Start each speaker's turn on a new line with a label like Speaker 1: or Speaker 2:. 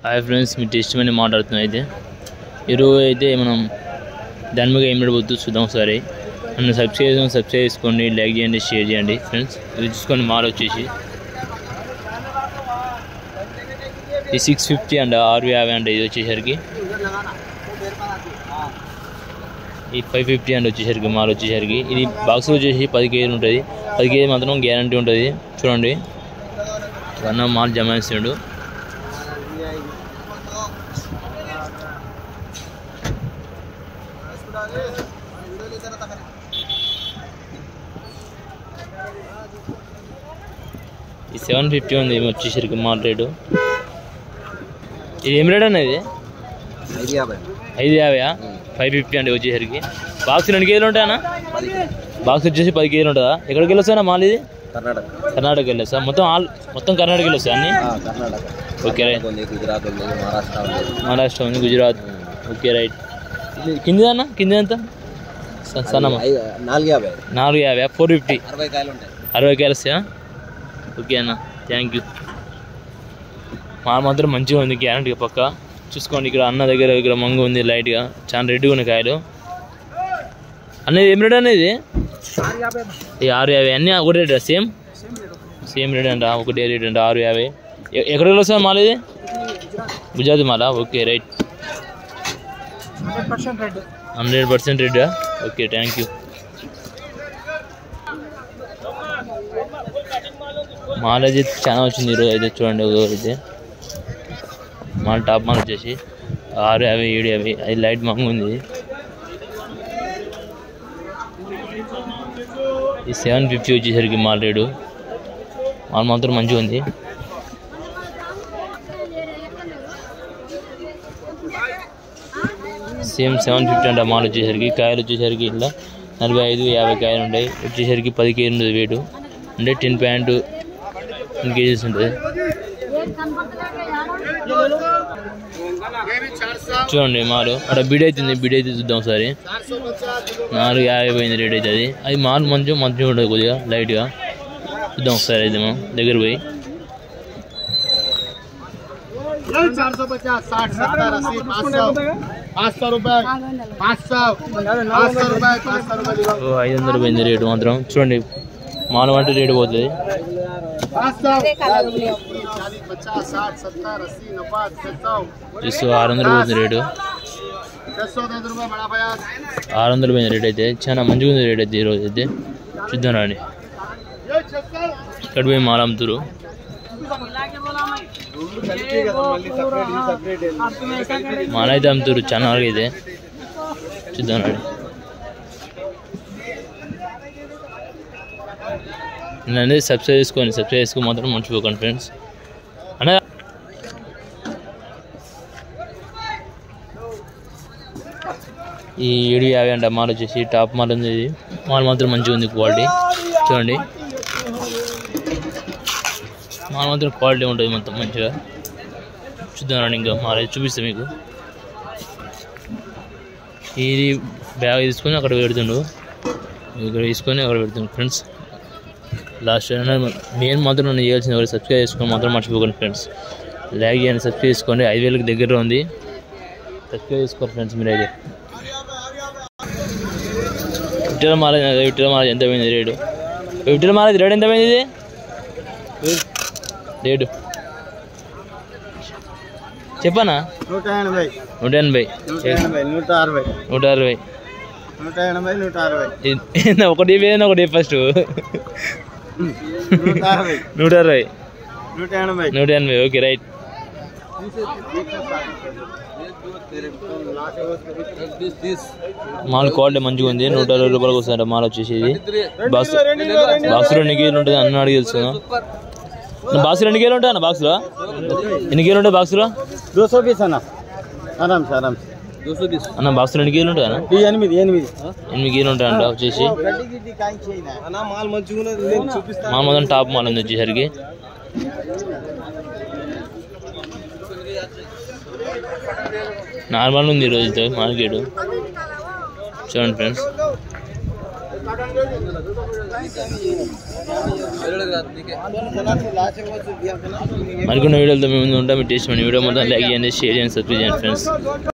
Speaker 1: Hi friends, మీ test money మాట్లాడుతున్నాం. అయితే ఈరోజు అయితే మనం దాని మీద ఏం నడవద్దు చూద్దాం ఒకసారి. నన్ను సబ్స్క్రైబ్ చేసుకోండి, లైక్ చేయండి, షేర్ చేయండి ఫ్రెండ్స్. ఇది చూసుకోండి, మాల్ వచ్చేసి ఈ 650 అండి, 650 అండి. ఇది వచ్చేసరికి ఈ 550 అండి వచ్చేసరికి మాల్ వచ్చేసరికి. ఇది బాక్స్ వచ్చేసి 10 కేజీలు ఉంటుంది. 10 కేజీ మాత్రం గ్యారంటీ ఉంటుంది. చూడండి, అన్న మాల్ జమాయిస్తాడు. ఈ 750 ఉంది వచ్చేసరికి మాల్ రేటు. ఇది ఏం రేట్ అనేది? 550. 550 అండి వచ్చేసరికి. బాక్స్ 2 కేజీలు ఉంటాయన్నా? బాక్స్ వచ్చేసి 10 కేజీలు ఉంటుందా? ఎక్కడికి వెళ్ళొస్తా మాల్? ఇది కర్ణాటక వెళ్ళొస్తా. మొత్తం కర్ణాటక వెళ్ళొస్తా అన్ని? Okay right. మహారాష్ట్ర ఉంది, గుజరాత్. Okay right. కింది అన్న, కింది ఎంత సన్నమా? 450. 450. 60 కాయలు వస్తాయా? ఓకే అన్న, థ్యాంక్ యూ. మాల్ మాత్రం మంచిగా ఉంది, గ్యారంటీగా పక్క. చూసుకోండి, ఇక్కడ అన్న దగ్గర మంగు ఉంది లైట్గా, చాలా రెడ్గా ఉన్నాయి కాయలు. అనేది ఏం రేట్ అనేది? ఈ 650 అన్నీ ఒకటే రేటా? సేమ్ రేట్ అంట, ఒకటే రేట్ అంట 650. ఎక్కడికి వస్తుంది మాల్ ఇది? గుజరాత్ మాలా? Okay right. 100% రెడ్డా? Okay, thank you. మాల్ అయితే చాలా వచ్చింది ఈరోజు అయితే. చూడండి, అయితే మాల్ టాప్ మాల్ వచ్చేసి 650, 750. అది లైట్ మంగు ఉంది. ఈ 750 వచ్చేసరికి మాల్ రేటు. మాల్ మాత్రం మంచిగా ఉంది. సేమ్ 750 అంట మాల్ వచ్చేసరికి. కాయలు వచ్చేసరికి ఇలా 45, 50 కాయలు ఉంటాయి. వచ్చేసరికి 10 కేజీలు ఉంటుంది వెయిట్. అంటే 10 కేజీస్ ఉంటుంది. చూడండి మాల్ అక్కడ బిడ్ అవుతుంది. బిడ్ అయితే చూద్దాం ఒకసారి. 450 పోయింది రేట్ అయితే. అది మాల్ మంచిగా ఉంటుంది, కొద్దిగా లైట్గా. చూద్దాం ఒకసారి అయితే మనం దగ్గర పోయి. 500 పోయింది రేటు మాత్రం. చూడండి, మాల్ అంటే రేటు పోతుంది. 600 పోతుంది రేటు. 600 పోయింది రేట్ అయితే. చాలా మంచిగా ఉంది రేట్ అయితే ఈరోజు అయితే. చూద్దాం రండి. ఇక్కడ పోయి మాల్ అమ్ముతారు. మాల్ అయితే అమ్ముతారు చాలా వరకు అయితే. చూద్దాం రండి. నేను సబ్స్క్రైబ్ చేసుకొని మాత్రం మర్చిపోకండి ఫ్రెండ్స్. అనే ఈ 750 అంట మాల్ వచ్చేసి. టాప్ మాల్ ఉంది ఇది. మాల్ మాత్రం మంచిగా ఉంది, క్వాలిటీ. చూడండి, మాల్ మాత్రం క్వాలిటీ ఉంటుంది మొత్తం మంచిగా. చూద్దాం రండి. ఇంకా మాల్ అయితే చూపిస్తాను మీకు. ఇది బ్యాగ్ తీసుకొని అక్కడ పెడుతుండు, ఇక్కడ తీసుకొని అక్కడ పెడుతుండు ఫ్రెండ్స్. లాస్ట్ మెయిన్ మాత్రం నన్ను చేయాల్సింది ఎవరు సబ్స్క్రైబ్ చేసుకొని మాత్రం మర్చిపోకండి ఫ్రెండ్స్. లైక్ చేయండి, సబ్స్క్రైబ్ చేసుకోండి. 5000కి దగ్గరలో ఉంది. సబ్స్క్రైబ్ చేసుకోండి ఫ్రెండ్స్ మీరైతే. విఠల మాల ఎంత పోయింది రేటు? విఠల మాల రేట్ ఎంత పోయింది? ఇది రేటు చెప్పనా?
Speaker 2: 180,
Speaker 1: 160. ఒకటి ఒకటి first 160, 180. Okay right. Mall quality మంచిగా ఉంది. 160 రూపాయలకు వస్తుంది మాల్ వచ్చేసి. బాక్స్ 2 కేజీలు ఉంటుంది అన్న అడిగి తెలుసుకున్నా. బాక్స్ 2 కేజీలు ఉంటాయి అన్న. బాక్స్లో ఎన్ని కేజీలు ఉంటాయి? బాక్స్లో
Speaker 2: 200 పీస్ అన్న.
Speaker 1: అన్న బాక్స్ 2 కేజీలు ఉంటాయి అన్న. 8 కేజీలు ఉంటాయి అంట వచ్చేసి. మాల్ మొత్తం టాప్ మాల్ ఉంది వచ్చేసరికి. నార్మల్ ఉంది ఈరోజు మార్కెట్. చూడండి ఫ్రెండ్స్, మరికొన్ని వీడియోలతో మేము ముందు ఉంటాం. మీ టేస్ట్ మన వీడియో మొత్తం లైక్ చేయండి, షేర్ చేయండి, సబ్స్క్రైబ్ చేయండి ఫ్రెండ్స్.